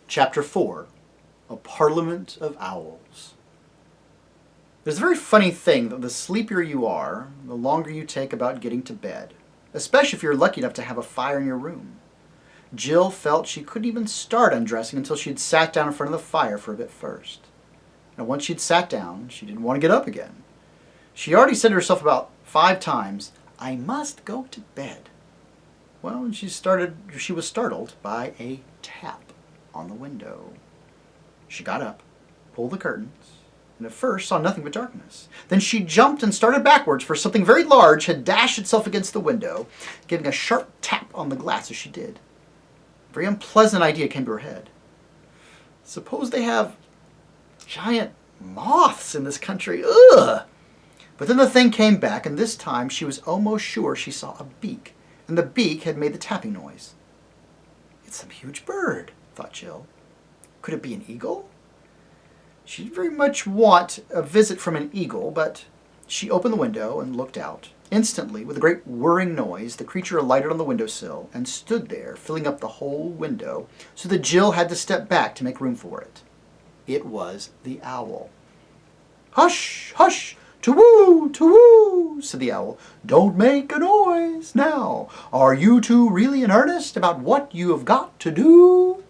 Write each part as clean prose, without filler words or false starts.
Chapter 4, A Parliament of Owls. There's a very funny thing that the sleepier you are, the longer you take about getting to bed, especially if you're lucky enough to have a fire in your room. Jill felt she couldn't even start undressing until she had sat down in front of the fire for a bit first. Now once she'd sat down, she didn't want to get up again. She already said to herself about 5 times, "I must go to bed." Well, she was startled by a tap on the window. She got up, pulled the curtains, and at first saw nothing but darkness. Then she jumped and started backwards, for something very large had dashed itself against the window, giving a sharp tap on the glass as she did. A very unpleasant idea came to her head. Suppose they have giant moths in this country. Ugh! But then the thing came back, and this time she was almost sure she saw a beak, and the beak had made the tapping noise. "It's some huge bird," thought Jill. Could it be an eagle? She didn't very much want a visit from an eagle, but she opened the window and looked out. Instantly, with a great whirring noise, the creature alighted on the windowsill and stood there, filling up the whole window, so that Jill had to step back to make room for it. It was the owl. "Hush, hush! To-woo, to-woo," said the owl. "Don't make a noise now. Are you two really in earnest about what you have got to do?"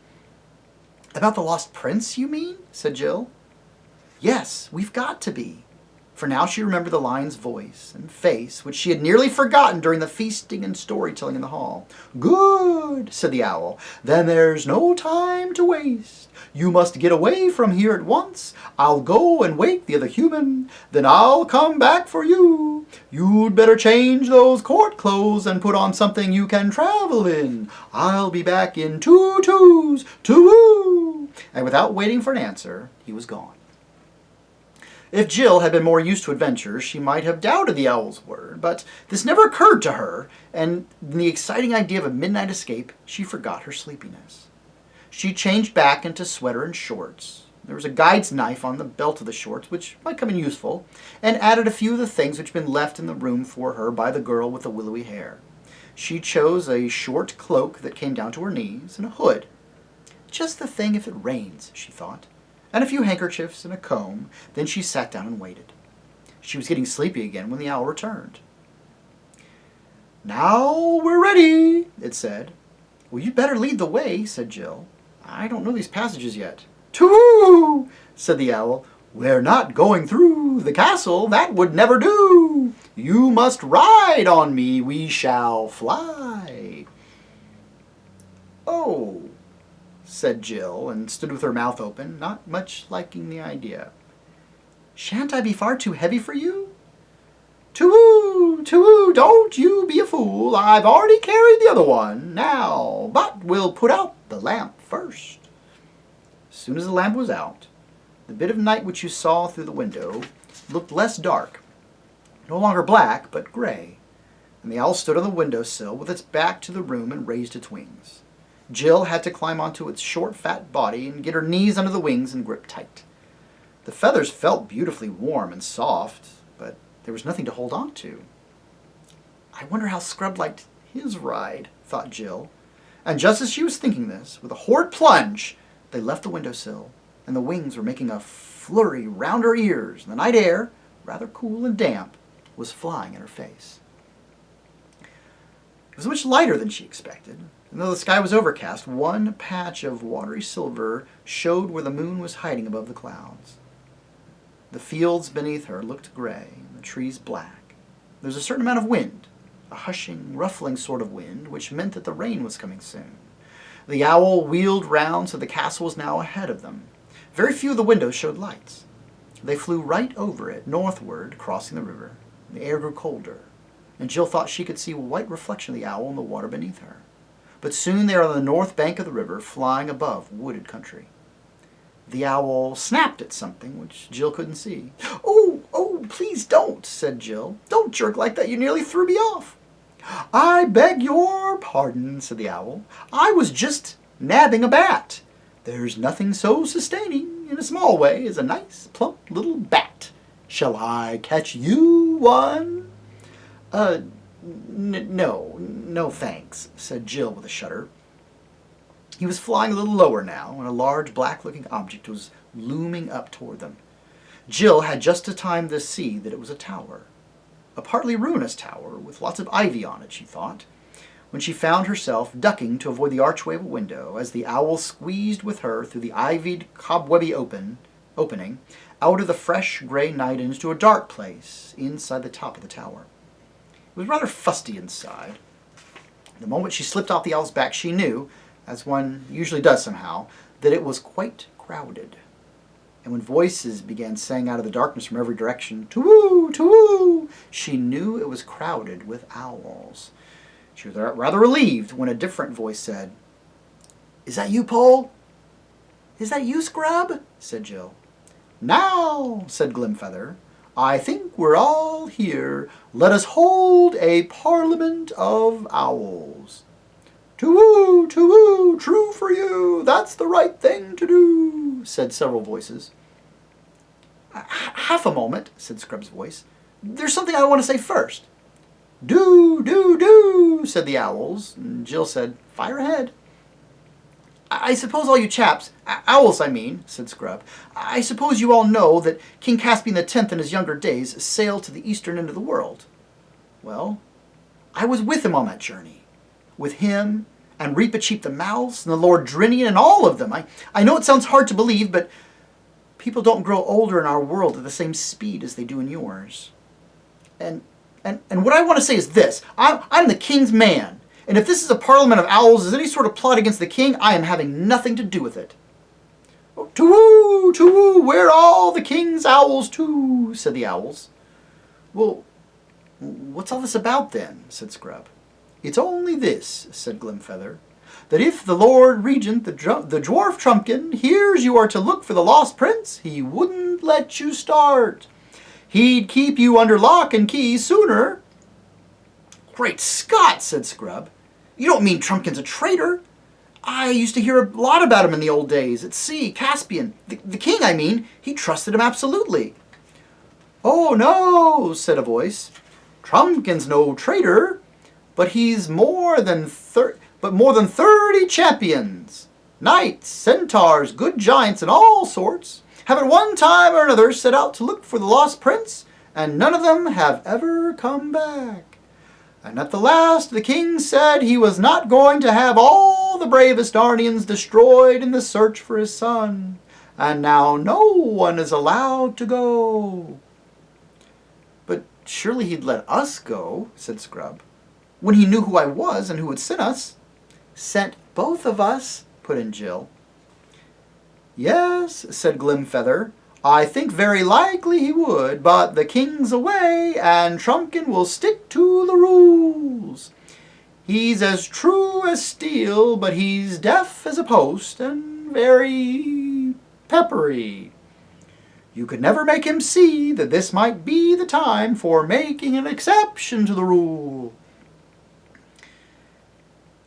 "About the lost prince, you mean?" said Jill. "Yes, we've got to be." For now she remembered the lion's voice and face, which she had nearly forgotten during the feasting and storytelling in the hall. "Good," said the owl. "Then there's no time to waste. You must get away from here at once. I'll go and wake the other human. Then I'll come back for you. You'd better change those court clothes and put on something you can travel in. I'll be back in 2 twos, to-woo." And without waiting for an answer, he was gone. If Jill had been more used to adventures, she might have doubted the owl's word, but this never occurred to her, and in the exciting idea of a midnight escape, she forgot her sleepiness. She changed back into sweater and shorts. There was a guide's knife on the belt of the shorts, which might come in useful, and added a few of the things which had been left in the room for her by the girl with the willowy hair. She chose a short cloak that came down to her knees, and a hood. Just the thing if it rains, she thought, and a few handkerchiefs and a comb. Then she sat down and waited. She was getting sleepy again when the owl returned. "Now we're ready," it said. "Well, you'd better lead the way," said Jill. "I don't know these passages yet." "Too!" said the owl. "We're not going through the castle. That would never do. You must ride on me. We shall fly." "Oh," said Jill, and stood with her mouth open, not much liking the idea. "Shan't I be far too heavy for you?" "To-woo, to-woo, don't you be a fool. I've already carried the other one now, but we'll put out the lamp first." As soon as the lamp was out, the bit of night which you saw through the window looked less dark, no longer black, but gray, and the owl stood on the windowsill with its back to the room and raised its wings. Jill had to climb onto its short, fat body and get her knees under the wings and grip tight. The feathers felt beautifully warm and soft, but there was nothing to hold on to. "I wonder how Scrub liked his ride," thought Jill. And just as she was thinking this, with a horrid plunge, they left the windowsill, and the wings were making a flurry round her ears, and the night air, rather cool and damp, was flying in her face. It was much lighter than she expected, and though the sky was overcast, one patch of watery silver showed where the moon was hiding above the clouds. The fields beneath her looked gray, and the trees black. There was a certain amount of wind, a hushing, ruffling sort of wind, which meant that the rain was coming soon. The owl wheeled round so the castle was now ahead of them. Very few of the windows showed lights. They flew right over it, northward, crossing the river. The air grew colder, and Jill thought she could see a white reflection of the owl in the water beneath her. But soon they were on the north bank of the river, flying above wooded country. The owl snapped at something which Jill couldn't see. Oh, please don't," said Jill. "Don't jerk like that. You nearly threw me off." "I beg your pardon," said the owl. "I was just nabbing a bat. There's nothing so sustaining in a small way as a nice, plump little bat. Shall I catch you one?" No, thanks," said Jill with a shudder. He was flying a little lower now, and a large black-looking object was looming up toward them. Jill had just time to see that it was a tower. A partly ruinous tower with lots of ivy on it, she thought, when she found herself ducking to avoid the archway of a window as the owl squeezed with her through the ivied, cobwebby opening out of the fresh gray night into a dark place inside the top of the tower. It was rather fusty inside. The moment she slipped off the owl's back, she knew, as one usually does somehow, that it was quite crowded. And when voices began saying out of the darkness from every direction, "To-woo, to-woo," she knew it was crowded with owls. She was rather relieved when a different voice said, "Is that you, Pole?" "Is that you, Scrub?" said Jill. "Now," said Glimfeather, "I think we're all here. Let us hold a parliament of owls." "To-woo, to-woo, true for you, that's the right thing to do," said several voices. "Half a moment," said Scrub's voice. "There's something I want to say first." "Do, do, do," said the owls, and Jill said, "Fire ahead." "I suppose all you chaps, owls I mean," said Scrub, "I suppose you all know that King Caspian X in his younger days sailed to the eastern end of the world. Well, I was with him on that journey. With him and Reepicheep the Mouse and the Lord Drinian and all of them. I know it sounds hard to believe, but people don't grow older in our world at the same speed as they do in yours. And what I want to say is this. I'm the king's man. And if this is a parliament of owls, is any sort of plot against the king, I am having nothing to do with it." "To-woo, to-woo, we're all the king's owls too," said the owls. "Well, what's all this about then?" said Scrub. "It's only this," said Glimfeather, "that if the Lord Regent, the Dwarf Trumpkin, hears you are to look for the lost prince, he wouldn't let you start. He'd keep you under lock and key sooner." "Great Scott," said Scrub. "You don't mean Trumpkin's a traitor? I used to hear a lot about him in the old days. At sea, Caspian. The king, I mean. He trusted him absolutely." "Oh, no," said a voice. "Trumpkin's no traitor, but he's more than 30 champions. Knights, centaurs, good giants, and all sorts have at one time or another set out to look for the lost prince, and none of them have ever come back. And at the last the king said he was not going to have all the bravest Narnians destroyed in the search for his son. And now no one is allowed to go." "But surely he'd let us go," said Scrub, "when he knew who I was and who had sent us." "Sent both of us," put in Jill. "Yes," said Glimfeather, "I think very likely he would, but the king's away, and Trumpkin will stick to the rules. He's as true as steel, but he's deaf as a post, and very peppery. You could never make him see that this might be the time for making an exception to the rule."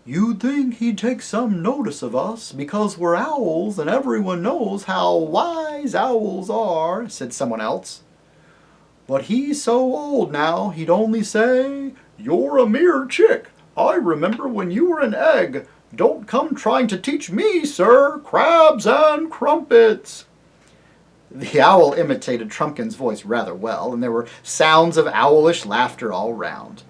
"You'd think he'd take some notice of us, because we're owls, and everyone knows how wise owls are," said someone else. "But he's so old now, he'd only say, 'You're a mere chick. I remember when you were an egg. Don't come trying to teach me, sir, crabs and crumpets.'" The owl imitated Trumpkin's voice rather well, and there were sounds of owlish laughter all round.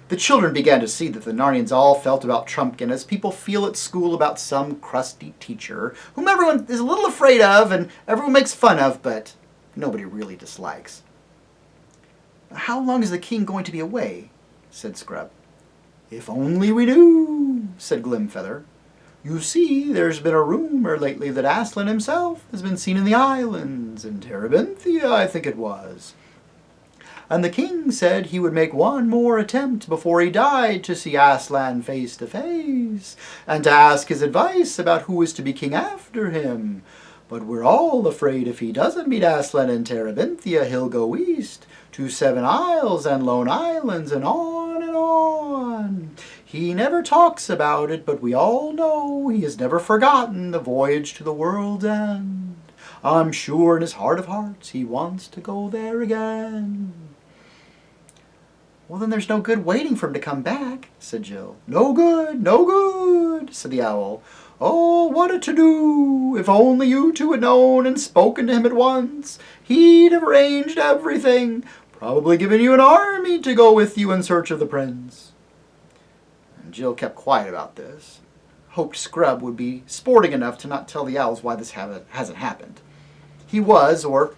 The children began to see that the Narnians all felt about Trumpkin as people feel at school about some crusty teacher whom everyone is a little afraid of and everyone makes fun of, but nobody really dislikes. "How long is the king going to be away?" said Scrub. "If only we knew," said Glimfeather. "You see, there's been a rumor lately that Aslan himself has been seen in the islands, in Terebinthia, I think it was. And the king said he would make one more attempt before he died to see Aslan face to face, and to ask his advice about who is to be king after him. But we're all afraid if he doesn't meet Aslan in Terebinthia, he'll go east, to Seven Isles and Lone Islands, and on and on. He never talks about it, but we all know he has never forgotten the voyage to the world's end. I'm sure in his heart of hearts he wants to go there again." "Well, then there's no good waiting for him to come back," said Jill. "No good, no good," said the owl. Oh, what a to-do! If only you two had known and spoken to him at once, he'd have arranged everything, probably given you an army to go with you in search of the prince. And Jill kept quiet about this. Hoped Scrub would be sporting enough to not tell the owls why this hasn't happened. He was, or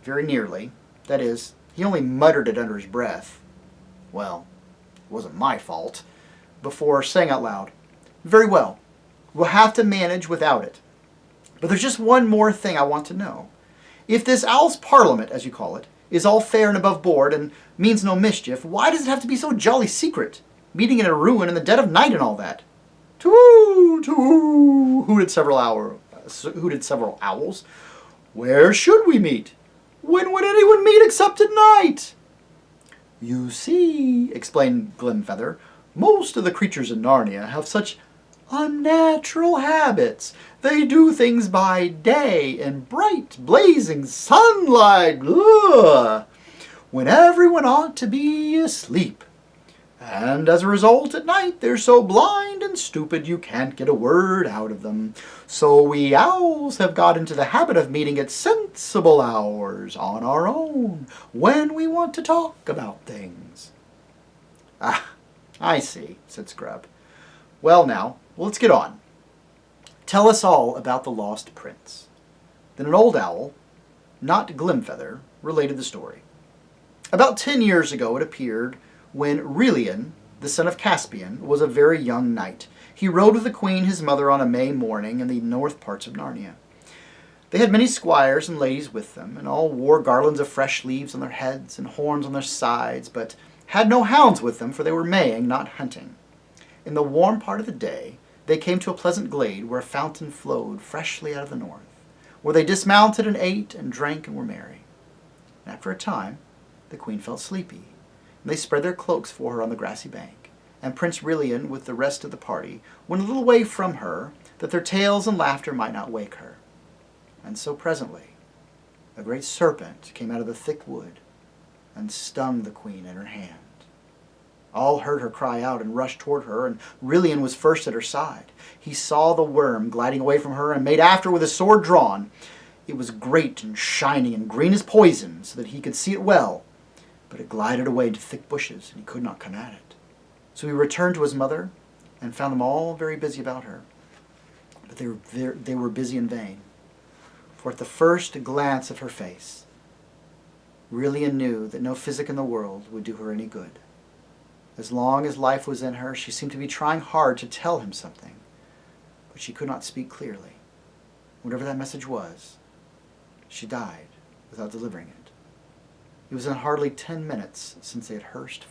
very nearly. That is, he only muttered it under his breath. Well, it wasn't my fault. Before saying out loud, very well, we'll have to manage without it. But there's just one more thing I want to know. If this owl's parliament, as you call it, is all fair and above board and means no mischief, why does it have to be so jolly secret? Meeting in a ruin in the dead of night and all that. Too, too, hooted several owls. Where should we meet? When would anyone meet except at night? You see, explained Glimfeather, most of the creatures in Narnia have such unnatural habits. They do things by day in bright, blazing sunlight, when everyone ought to be asleep. And as a result, at night, they're so blind and stupid you can't get a word out of them. So we owls have got into the habit of meeting at sensible hours on our own, when we want to talk about things. Ah, I see, said Scrub. Well now, let's get on. Tell us all about the lost prince. Then an old owl, not Glimfeather, related the story. About 10 years ago it appeared when Rilian, the son of Caspian, was a very young knight. He rode with the queen, his mother, on a May morning in the north parts of Narnia. They had many squires and ladies with them, and all wore garlands of fresh leaves on their heads and horns on their sides, but had no hounds with them, for they were maying, not hunting. In the warm part of the day, they came to a pleasant glade where a fountain flowed freshly out of the north, where they dismounted and ate and drank and were merry. And after a time, the queen felt sleepy, and they spread their cloaks for her on the grassy bank, and Prince Rilian with the rest of the party went a little way from her, that their tales and laughter might not wake her. And so presently a great serpent came out of the thick wood and stung the queen in her hand. All heard her cry out and rushed toward her, and Rilian was first at her side. He saw the worm gliding away from her and made after with his sword drawn. It was great and shining and green as poison, so that he could see it well, but it glided away into thick bushes, and he could not come at it. So he returned to his mother and found them all very busy about her. But they were busy in vain, for at the first glance of her face, Rilian knew that no physic in the world would do her any good. As long as life was in her, she seemed to be trying hard to tell him something, but she could not speak clearly. Whatever that message was, she died without delivering it. It was in hardly 10 minutes since they had first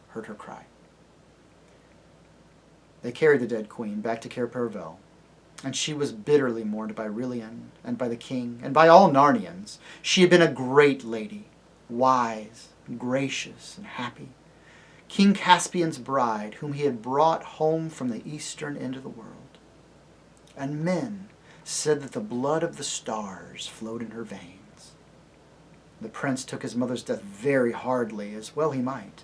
heard her cry. They carried the dead queen back to Cair Paravel, and she was bitterly mourned by Rilian and by the king and by all Narnians. She had been a great lady, wise, gracious, and happy, King Caspian's bride, whom he had brought home from the eastern end of the world. And men said that the blood of the stars flowed in her veins. The prince took his mother's death very hardly, as well he might.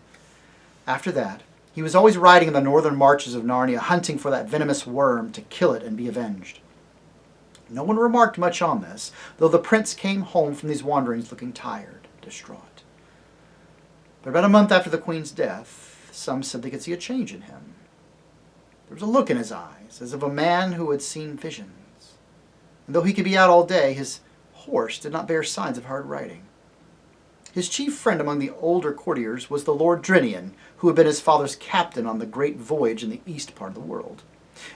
After that, he was always riding in the northern marches of Narnia, hunting for that venomous worm to kill it and be avenged. No one remarked much on this, though the prince came home from these wanderings looking tired, distraught. But about a month after the queen's death, some said they could see a change in him. There was a look in his eyes, as of a man who had seen visions. And though he could be out all day, his horse did not bear signs of hard riding. His chief friend among the older courtiers was the Lord Drinian, who had been his father's captain on the great voyage in the east part of the world.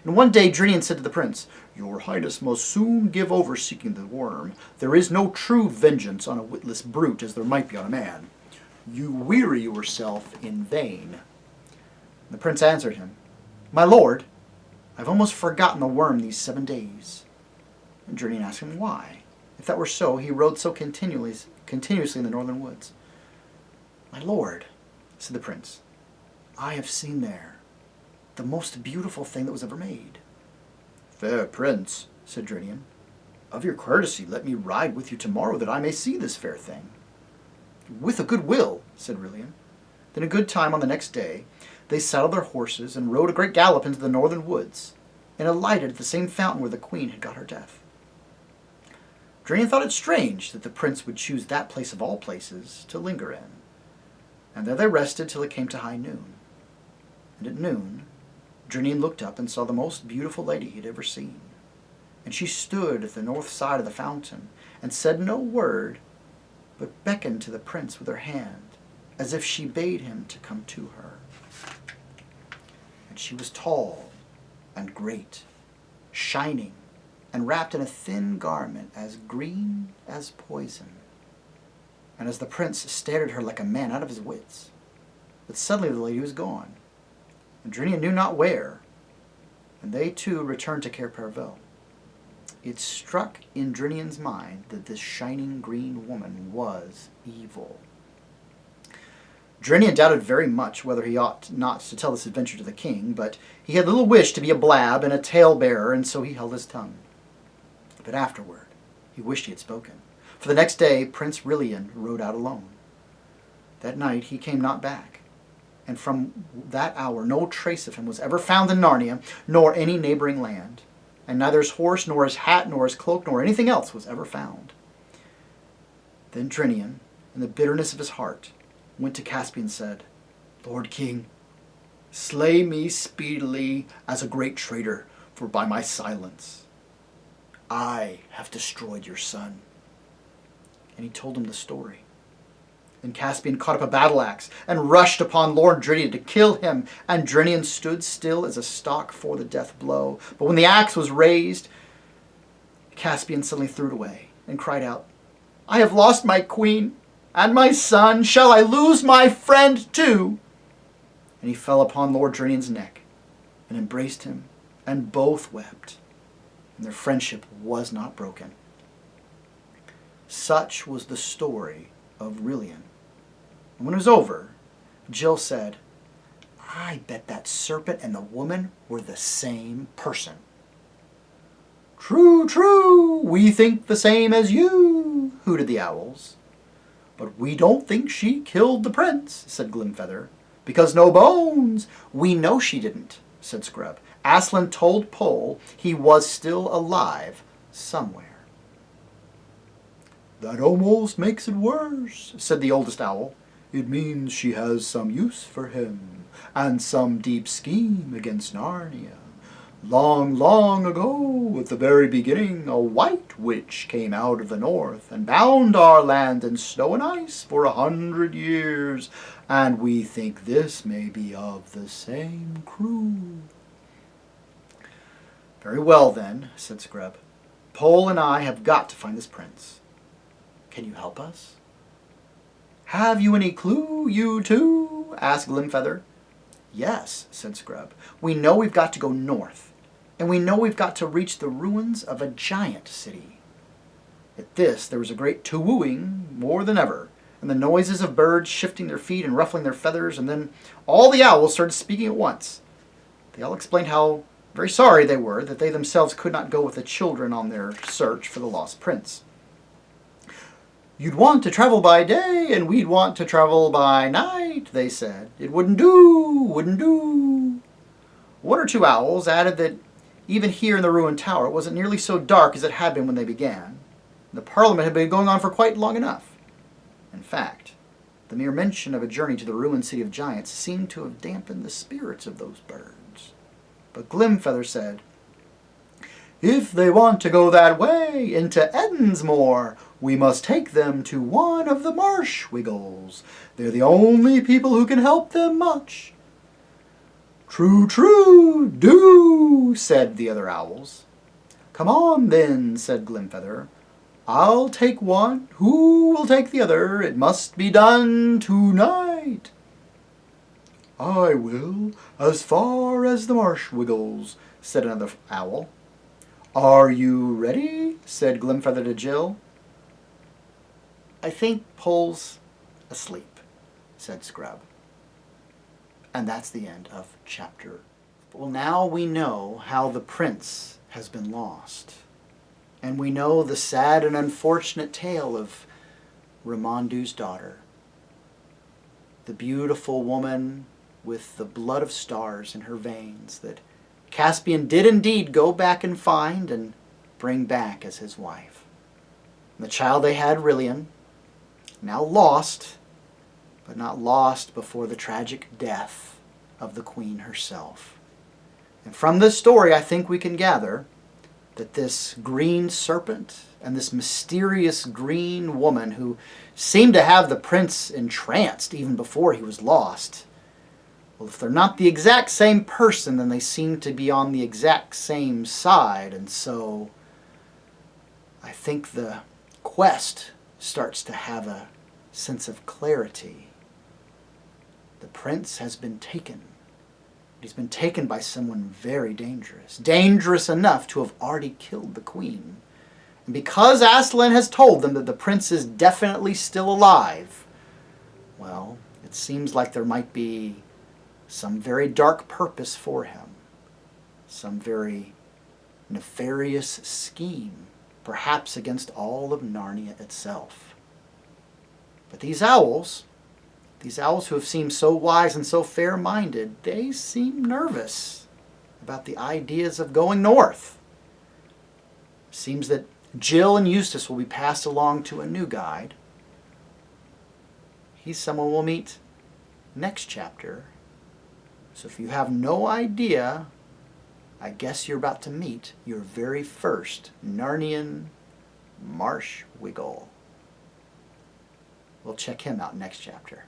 And one day Drinian said to the prince, "Your Highness must soon give over seeking the worm. There is no true vengeance on a witless brute as there might be on a man. You weary yourself in vain." The prince answered him, "My lord, I've almost forgotten the worm these 7 days." And Drinian asked him why. If that were so, he rode so continuously in the northern woods. "My lord," said the prince, "I have seen there the most beautiful thing that was ever made." "Fair prince," said Drinian, "of your courtesy let me ride with you tomorrow that I may see this fair thing." "With a good will," said Rilian. Then a good time on the next day, They saddled their horses and rode a great gallop into the northern woods, and alighted at the same fountain where the queen had got her death. Drinian thought it strange that the prince would choose that place of all places to linger in, and there they rested till it came to high noon. And at noon, Drinian looked up and saw the most beautiful lady he had ever seen. And she stood at the north side of the fountain, and said no word, but beckoned to the prince with her hand, as if she bade him to come to her. And she was tall and great, shining, and wrapped in a thin garment as green as poison. And as the prince stared at her like a man out of his wits, but suddenly the lady was gone, and Drinian knew not where, and they too returned to Cair Paravel. It struck in Drinian's mind that this shining green woman was evil. Drinian doubted very much whether he ought not to tell this adventure to the king, but he had little wish to be a blab and a tale-bearer, and so he held his tongue. But afterward, he wished he had spoken. For the next day, Prince Rilian rode out alone. That night he came not back, and from that hour no trace of him was ever found in Narnia, nor any neighboring land. And neither his horse, nor his hat, nor his cloak, nor anything else was ever found. Then Drinian, in the bitterness of his heart, went to Caspian and said, Lord King, slay me speedily as a great traitor, for by my silence I have destroyed your son. And he told him the story. Then Caspian caught up a battle axe and rushed upon Lord Drinian to kill him, and Drinian stood still as a stock for the death blow. But when the axe was raised, Caspian suddenly threw it away and cried out, I have lost my queen and my son. Shall I lose my friend too? And he fell upon Lord Drinian's neck and embraced him, and both wept, and their friendship was not broken. Such was the story of Rilian. And when it was over, Jill said, I bet that serpent and the woman were the same person. True, true, we think the same as you, hooted the owls. But we don't think she killed the prince, said Glimfeather, because no bones. We know she didn't, said Scrub. Aslan told Pole he was still alive somewhere. That almost makes it worse, said the oldest owl. It means she has some use for him, and some deep scheme against Narnia. Long, long ago, at the very beginning, a white witch came out of the north and bound our land in snow and ice for 100 years, and we think this may be of the same crew. Very well, then, said Scrub. Pole and I have got to find this prince. Can you help us? Have you any clue, you two? Asked Glimfeather. Yes, said Scrub. We know we've got to go north, and we know we've got to reach the ruins of a giant city. At this there was a great to-wooing, more than ever, and the noises of birds shifting their feet and ruffling their feathers, and then all the owls started speaking at once. They all explained how very sorry they were that they themselves could not go with the children on their search for the lost prince. You'd want to travel by day, and we'd want to travel by night, they said. It wouldn't do, wouldn't do. One or two owls added that even here in the ruined tower it wasn't nearly so dark as it had been when they began. The Parliament had been going on for quite long enough. In fact, the mere mention of a journey to the ruined city of giants seemed to have dampened the spirits of those birds. But Glimfeather said, if they want to go that way, into Edensmore, we must take them to one of the Marshwiggles. They're the only people who can help them much. True, true, do, said the other owls. Come on, then, said Glimfeather. I'll take one. Who will take the other? It must be done tonight. I will, as far as the Marshwiggles, said another owl. Are you ready? Said Glimfeather to Jill. I think Pole's asleep, said Scrub. And that's the end of chapter. Well, now we know how the prince has been lost. And we know the sad and unfortunate tale of Ramondu's daughter. The beautiful woman with the blood of stars in her veins that Caspian did indeed go back and find and bring back as his wife. And the child they had, Rilian, now lost, but not lost before the tragic death of the queen herself. And from this story, I think we can gather that this green serpent and this mysterious green woman who seemed to have the prince entranced even before he was lost, well, if they're not the exact same person, then they seem to be on the exact same side. And so I think the quest starts to have a sense of clarity. The prince has been taken. He's been taken by someone very dangerous. Dangerous enough to have already killed the queen. And because Aslan has told them that the prince is definitely still alive, well, it seems like there might be some very dark purpose for him. Some very nefarious scheme, perhaps against all of Narnia itself. But these owls who have seemed so wise and so fair-minded, they seem nervous about the ideas of going north. It seems that Jill and Eustace will be passed along to a new guide. He's someone we'll meet next chapter. So if you have no idea, I guess you're about to meet your very first Narnian Marsh Wiggle. We'll check him out next chapter.